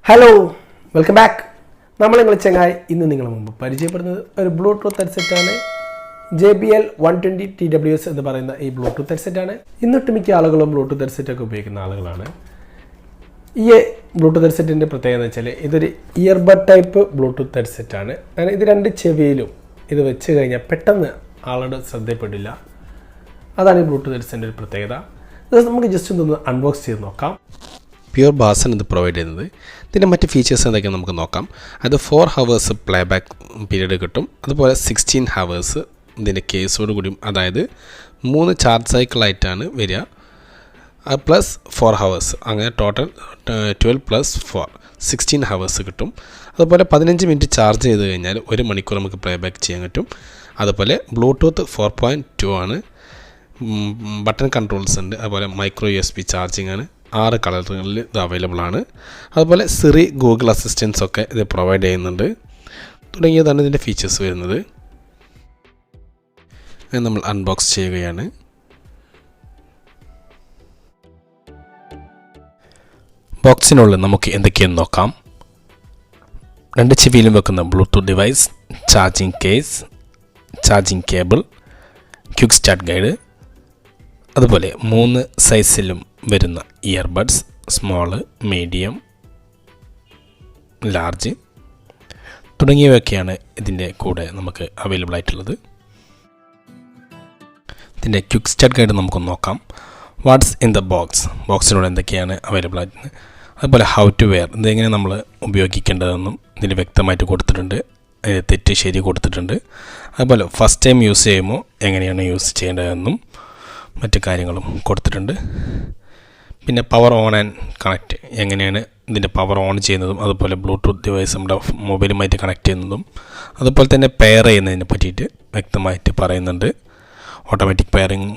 Hello welcome back. നമ്മൾ ചങ്ങായി ഇന്ന് നിങ്ങളുടെ മുമ്പ് പരിചയപ്പെടുന്നത് ഒരു ബ്ലൂടൂത്ത് ഹെഡ്സെറ്റാണ്. JBL 120 TWS എന്ന് പറയുന്ന ഈ ബ്ലൂടൂത്ത് ഹെഡ്സെറ്റാണ്. ഇന്നൊട്ടുമിക്ക ആളുകളും ബ്ലൂടൂത്ത് ഹെഡ്സെറ്റൊക്കെ ഉപയോഗിക്കുന്ന ആളുകളാണ്. ഈ ബ്ലൂടൂത്ത് ഹെഡ്സെറ്റിൻ്റെ പ്രത്യേകത എന്ന് വെച്ചാൽ ഇതൊരു ഇയർബഡ് ടൈപ്പ് ബ്ലൂടൂത്ത് ഹെഡ്സെറ്റാണ്. അങ്ങനെ ഇത് രണ്ട് ചെവിയിലും ഇത് വെച്ച് കഴിഞ്ഞാൽ പെട്ടെന്ന് ആളുടെ ശ്രദ്ധപ്പെടില്ല. അതാണ് ഈ ബ്ലൂടൂത്ത് ഹെഡ്സെറ്റിൻ്റെ ഒരു പ്രത്യേകത. ഇത് നമുക്ക് ജസ്റ്റ് ഒന്ന് അൺബോക്സ് ചെയ്ത് നോക്കാം. പ്യുർ ബാസാണ് ഇത് പ്രൊവൈഡ് ചെയ്യുന്നത്. ഇതിൻ്റെ മറ്റ് ഫീച്ചേഴ്സ് എന്തൊക്കെയാണ് നമുക്ക് നോക്കാം. അത് 4 hours പ്ലേ ബാക്ക് പീരീഡ് കിട്ടും. അതുപോലെ 16 hours ഇതിൻ്റെ കേസോട് കൂടിയും, അതായത് 3 ചാർജ് സൈക്കിളായിട്ടാണ് വരിക. പ്ലസ് 4 hours, അങ്ങനെ ടോട്ടൽ 12 + 4 16 hours കിട്ടും. അതുപോലെ 15 മിനിറ്റ് ചാർജ് ചെയ്ത് കഴിഞ്ഞാൽ 1 മണിക്കൂർ നമുക്ക് പ്ലേ ബാക്ക് ചെയ്യാൻ പറ്റും. അതുപോലെ ബ്ലൂടൂത്ത് 4.2 ആണ്. ബട്ടൺ കൺട്രോൾസ് ഉണ്ട്. അതുപോലെ മൈക്രോ USB ചാർജിങ് ആണ്. 6 കളറുകളിൽ ഇത് അവൈലബിൾ ആണ്. അതുപോലെ സിറി, ഗൂഗിൾ അസിസ്റ്റൻസ് ഒക്കെ ഇത് പ്രൊവൈഡ് ചെയ്യുന്നുണ്ട്. തുടങ്ങിയതാണ് ഇതിൻ്റെ ഫീച്ചേഴ്സ് വരുന്നത്. നമ്മൾ അൺബോക്സ് ചെയ്യുകയാണ്. ബോക്സിനുള്ളിൽ നമുക്ക് എന്തൊക്കെയെന്ന് നോക്കാം. 2 ചെവിയിലും വെക്കുന്ന Bluetooth device, charging case, charging cable, quick start guide, അതുപോലെ 3 സൈസിലും വരുന്ന ഇയർബഡ്സ്, സ്മോള്, മീഡിയം, ലാർജ് തുടങ്ങിയവയൊക്കെയാണ് ഇതിൻ്റെ കൂടെ നമുക്ക് അവൈലബിൾ ആയിട്ടുള്ളത്. ഇതിൻ്റെ ക്വിക്ക് സ്റ്റാർട്ട് ഗൈഡ് നമുക്കൊന്ന് നോക്കാം. വാട്ട്സ് ഇൻ ദ ബോക്സിനോട് എന്തൊക്കെയാണ് അവൈലബിൾ ആയിട്ടുള്ളത്, അതുപോലെ ഹൗ ടു വെയർ, ഇതെങ്ങനെ നമ്മൾ ഉപയോഗിക്കേണ്ടതെന്നും ഇതിൽ വ്യക്തമായിട്ട് കൊടുത്തിട്ടുണ്ട്. തെറ്റ് ശരി കൊടുത്തിട്ടുണ്ട്. അതുപോലെ ഫസ്റ്റ് ടൈം യൂസ് ചെയ്യുമ്പോൾ എങ്ങനെയാണ് യൂസ് ചെയ്യേണ്ടതെന്നും മറ്റു കാര്യങ്ങളും കൊടുത്തിട്ടുണ്ട്. പിന്നെ പവർ ഓൺ ആൻഡ് കണക്റ്റ്, എങ്ങനെയാണ് ഇതിൻ്റെ പവർ ഓൺ ചെയ്യുന്നതും, അതുപോലെ ബ്ലൂടൂത്ത് ഡിവൈസ് നമ്മുടെ മൊബൈലുമായിട്ട് കണക്ട് ചെയ്യുന്നതും, അതുപോലെ തന്നെ പെയർ ചെയ്യുന്നതിനെ പറ്റിയിട്ട് വ്യക്തമായിട്ട് പറയുന്നുണ്ട്. ഓട്ടോമാറ്റിക് പെയറിങ്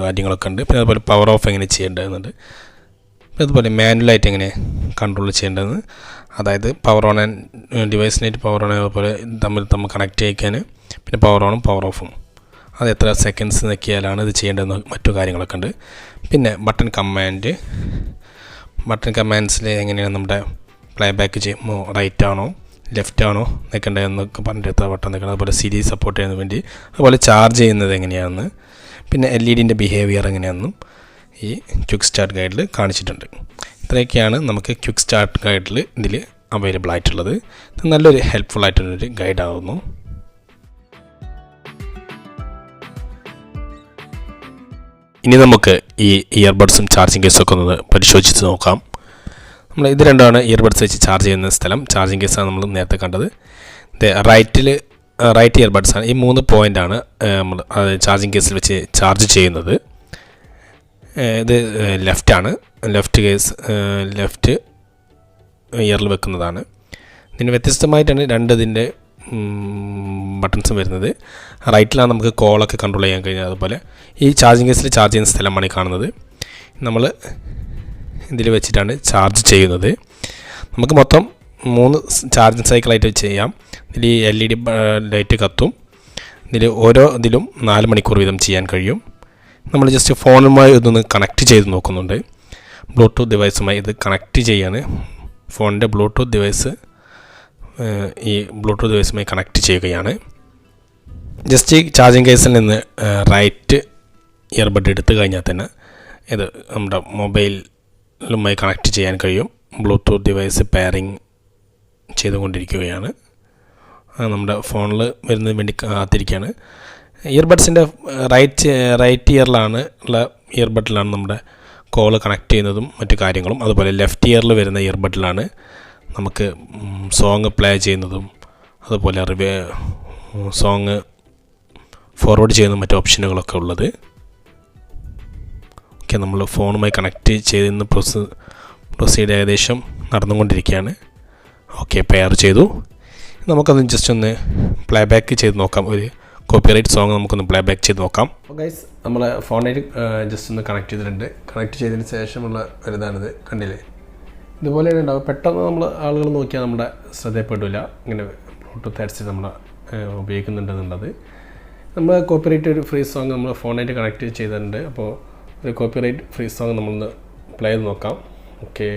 കാര്യങ്ങളൊക്കെ ഉണ്ട്. പിന്നെ അതുപോലെ പവർ ഓഫ് എങ്ങനെ ചെയ്യേണ്ടതെന്നുണ്ട്. പിന്നെ അതുപോലെ മാനുവലായിട്ട് എങ്ങനെ കൺട്രോൾ ചെയ്യേണ്ടതെന്ന്, അതായത് പവർ ഓൺ ആൻഡ് ഡിവൈസിനായിട്ട് പവർ ഓൺ അതുപോലെ തമ്മിൽ കണക്ട് ചെയ്യിക്കാൻ, പിന്നെ പവർ ഓണും പവർ ഓഫും, അത് എത്ര സെക്കൻഡ്സ് നോക്കിയാലാണ് ഇത് ചെയ്യേണ്ടതെന്ന് മറ്റു കാര്യങ്ങളൊക്കെ ഉണ്ട്. പിന്നെ ബട്ടൺ കമാൻഡ്സിൽ എങ്ങനെയാണ് നമ്മുടെ പ്ലേ ബാക്ക് ചെയ്യുമ്പോൾ റൈറ്റ് ആണോ ലെഫ്റ്റ് ആണോ നിൽക്കേണ്ടതെന്നൊക്കെ പറഞ്ഞിട്ട് ബട്ടൺ നിൽക്കണം. അതുപോലെ സിരി സപ്പോർട്ട് ചെയ്യുന്നതിന് വേണ്ടി, അതുപോലെ ചാർജ് ചെയ്യുന്നത് എങ്ങനെയാണെന്ന്, പിന്നെ LED ബിഹേവിയർ എങ്ങനെയാണെന്നും ഈ ക്വിക്ക് സ്റ്റാർട്ട് ഗൈഡിൽ കാണിച്ചിട്ടുണ്ട്. ഇത്രയൊക്കെയാണ് നമുക്ക് ക്വിക്ക് സ്റ്റാർട്ട് ഗൈഡിൽ ഇതിൽ അവൈലബിൾ ആയിട്ടുള്ളത്. ഇത് നല്ലൊരു ഹെൽപ്ഫുൾ ആയിട്ടുള്ളൊരു ഗൈഡാകുന്നു. ഇനി നമുക്ക് ഈ ഇയർബഡ്സും ചാർജിങ് കേസൊക്കെ ഒന്ന് പരിശോധിച്ച് നോക്കാം. നമ്മൾ ഇത് രണ്ടാണ് ഇയർബഡ്സ് വെച്ച് ചാർജ് ചെയ്യുന്ന സ്ഥലം. ചാർജിങ് കേസാണ് നമ്മൾ നേരത്തെ കണ്ടത്. ഇത് റൈറ്റ് ഇയർബഡ്സാണ്. ഈ 3 പോയിൻ്റാണ് നമ്മൾ ചാർജിങ് കേസിൽ വെച്ച് ചാർജ് ചെയ്യുന്നത്. ഇത് ലെഫ്റ്റാണ്. ലെഫ്റ്റ് ഇയറിൽ വെക്കുന്നതാണ്. ഇതിന് വ്യത്യസ്തമായിട്ടാണ് ഇതിൻ്റെ ബട്ടൺസും വരുന്നത്. റൈറ്റിലാണ് നമുക്ക് കോളൊക്കെ കൺട്രോൾ ചെയ്യാൻ കഴിയുന്നത്. അതുപോലെ ഈ ചാർജിങ് കേസിൽ ചാർജ് ചെയ്യുന്ന സ്ഥലമാണ് ഈ കാണുന്നത്. നമ്മൾ ഇതിൽ വെച്ചിട്ടാണ് ചാർജ് ചെയ്യുന്നത്. നമുക്ക് മൊത്തം 3 ചാർജിങ് സൈക്കിളായിട്ട് ചെയ്യാം. ഇതിൽ LED ലൈറ്റ് കത്തും. ഓരോ ഇതിലും 4 മണിക്കൂർ വീതം ചെയ്യാൻ കഴിയും. നമ്മൾ ജസ്റ്റ് ഫോണുമായി ഇതൊന്ന് കണക്ട് ചെയ്ത് നോക്കുന്നുണ്ട്. ബ്ലൂടൂത്ത് ഡിവൈസുമായി ഇത് കണക്ട് ചെയ്യാണ്. ഫോണിൻ്റെ ബ്ലൂടൂത്ത് ഡിവൈസ് ഈ ബ്ലൂടൂത്ത് ഡിവൈസുമായി കണക്ട് ചെയ്യുകയാണ്. ജസ്റ്റ് ഈ ചാർജിങ് കേസിൽ നിന്ന് റൈറ്റ് ഇയർബഡ് എടുത്തു കഴിഞ്ഞാൽ തന്നെ ഇത് നമ്മുടെ മൊബൈലുമായി കണക്ട് ചെയ്യാൻ കഴിയും. ബ്ലൂടൂത്ത് ഡിവൈസ് പെയറിങ് ചെയ്തുകൊണ്ടിരിക്കുകയാണ്. നമ്മുടെ ഫോണിൽ വരുന്നതിന് വേണ്ടി കാത്തിരിക്കുകയാണ്. ഇയർബഡ്സിൻ്റെ റൈറ്റ് ഇയറിലാണ് ഉള്ള ഇയർബഡിലാണ് നമ്മുടെ കോൾ കണക്ട് ചെയ്യുന്നതും മറ്റു കാര്യങ്ങളും. അതുപോലെ ലെഫ്റ്റ് ഇയറിൽ വരുന്ന ഇയർബഡിലാണ് നമുക്ക് സോങ് പ്ലേ ചെയ്യുന്നതും, അതുപോലെ സോങ് ഫോർവേഡ് ചെയ്യുന്ന മറ്റു ഓപ്ഷനുകളൊക്കെ ഉള്ളത്. ഓക്കെ, നമ്മൾ ഫോണുമായി കണക്ട് ചെയ്യുന്ന പ്രൊസീഡ് ഏകദേശം നടന്നുകൊണ്ടിരിക്കുകയാണ്. ഓക്കെ, പെയർ ചെയ്തു. നമുക്കത് ജസ്റ്റ് ഒന്ന് പ്ലേ ബാക്ക് ചെയ്ത് നോക്കാം. ഒരു കോപ്പിറൈറ്റ് സോങ് നമുക്കൊന്ന് പ്ലേ ബാക്ക് ചെയ്ത് നോക്കാം. ഗൈസ്, നമ്മൾ ഫോണിൽ ജസ്റ്റ് ഒന്ന് കണക്ട് ചെയ്തിട്ടുണ്ട്. കണക്ട് ചെയ്തതിന് ശേഷമുള്ള ഒരിതാണിത്. കണ്ടില്ലേ, ഇതുപോലെയാണ് ഉണ്ടാവും. പെട്ടെന്ന് ആളുകൾ നോക്കിയാൽ നമ്മുടെ ശ്രദ്ധപ്പെടില്ല ഇങ്ങനെ ബ്ലൂടൂത്ത് ഹെഡ്സെറ്റ് നമ്മൾ ഉപയോഗിക്കുന്നുണ്ടെന്നുള്ളത്. നമ്മൾ കോപ്പിറൈറ്റ് ഫ്രീ സോങ് നമ്മൾ ഫോണായിട്ട് കണക്ട് ചെയ്തിട്ടുണ്ട്. അപ്പോൾ ഒരു കോപ്പിറൈറ്റ് ഫ്രീ സോങ് നമ്മളൊന്ന് പ്ലേ ചെയ്ത് നോക്കാം. ഓക്കെ,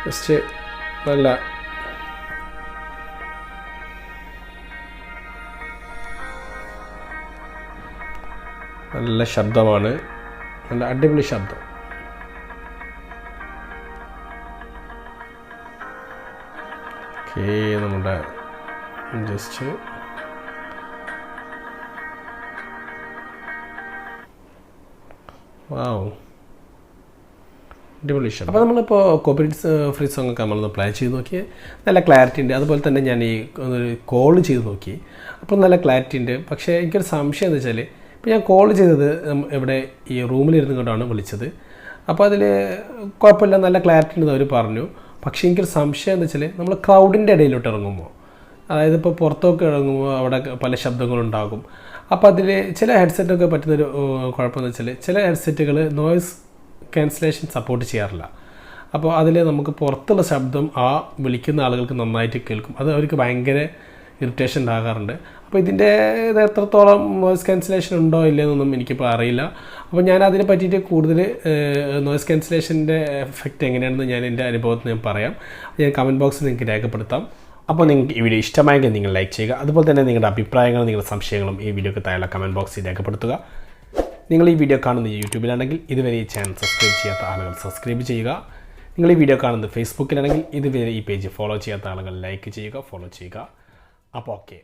ജസ്റ്റ് നല്ല ശബ്ദമാണ്, നല്ല അടിപൊളി ശബ്ദം. ഓക്കേ, നമ്മുടെ ജസ്റ്റ് വാവ്, അടിപൊളി ശബ്ദം. അപ്പോൾ നമ്മളിപ്പോൾ കോപ്പറേറ്റ് ഫ്രീ സോങ് ഒക്കെ നമ്മളൊന്ന് പ്ലേ ചെയ്ത് നോക്കി, നല്ല ക്ലാരിറ്റി ഉണ്ട്. അതുപോലെ തന്നെ ഞാൻ ഈ ഒരു കോൾ ചെയ്ത് നോക്കി, അപ്പോൾ നല്ല ക്ലാരിറ്റി ഉണ്ട്. പക്ഷേ എനിക്കൊരു സംശയം എന്ന് വെച്ചാൽ, ഇപ്പോൾ ഞാൻ കോൾ ചെയ്തത് ഇവിടെ ഈ റൂമിലിരുന്ന് കൊണ്ടാണ് വിളിച്ചത്. അപ്പോൾ അതിൽ കുഴപ്പമില്ല, നല്ല ക്ലാരിറ്റി ഉണ്ടെന്ന് അവർ പറഞ്ഞു. പക്ഷേ എനിക്കൊരു സംശയം എന്ന് വെച്ചാൽ, നമ്മൾ ക്രൗഡിൻ്റെ ഇടയിലോട്ട് ഇറങ്ങുമ്പോൾ, അതായത് ഇപ്പോൾ പുറത്തൊക്കെ ഇറങ്ങുമ്പോൾ അവിടെ പല ശബ്ദങ്ങളുണ്ടാകും. അപ്പോൾ അതിൽ ചില ഹെഡ്സെറ്റൊക്കെ പറ്റുന്നൊരു കുഴപ്പമെന്ന് വെച്ചാൽ, ചില ഹെഡ്സെറ്റുകൾ നോയ്സ് ക്യാൻസലേഷൻ സപ്പോർട്ട് ചെയ്യാറില്ല. അപ്പോൾ അതിൽ നമുക്ക് പുറത്തുള്ള ശബ്ദം ആ വിളിക്കുന്ന ആളുകൾക്ക് നന്നായിട്ട് കേൾക്കും. അത് അവർക്ക് ഭയങ്കര ഇറിറ്റേഷൻ ഉണ്ടാകാറുണ്ട്. അപ്പോൾ ഇതിൻ്റെ ഇത് എത്രത്തോളം നോയ്സ് ക്യാൻസലേഷൻ ഉണ്ടോ ഇല്ലയെന്നൊന്നും എനിക്കിപ്പോൾ അറിയില്ല. അപ്പോൾ ഞാൻ അതിനെ പറ്റിയിട്ട് കൂടുതൽ നോയ്സ് ക്യാൻസലേഷൻ്റെ എഫക്റ്റ് എങ്ങനെയാണെന്ന് ഞാൻ എൻ്റെ അനുഭവത്തിൽ ഞാൻ പറയാം. ഞാൻ കമൻറ്റ് ബോക്സിൽ നിങ്ങൾക്ക് രേഖപ്പെടുത്താം. അപ്പോൾ നിങ്ങൾക്ക് ഈ വീഡിയോ ഇഷ്ടമായെങ്കിൽ നിങ്ങൾ ലൈക്ക് ചെയ്യുക. അതുപോലെ തന്നെ നിങ്ങളുടെ അഭിപ്രായങ്ങളും നിങ്ങളുടെ സംശയങ്ങളും ഈ വീഡിയോക്ക് താഴെ കമൻറ്റ് ബോക്സിൽ രേഖപ്പെടുത്തുക. നിങ്ങൾ ഈ വീഡിയോ കാണുന്നത് യൂട്യൂബിലാണെങ്കിൽ ഇതുവരെ ഈ ചാനൽ സബ്സ്ക്രൈബ് ചെയ്യാത്ത ആളുകൾ സബ്സ്ക്രൈബ് ചെയ്യുക. നിങ്ങൾ ഈ വീഡിയോ കാണുന്നത് ഫേസ്ബുക്കിലാണെങ്കിൽ ഇതുവരെ ഈ പേജ് ഫോളോ ചെയ്യാത്ത ആളുകൾ ലൈക്ക് ചെയ്യുക, ഫോളോ ചെയ്യുക. അപ്പോൾ ഓക്കെ.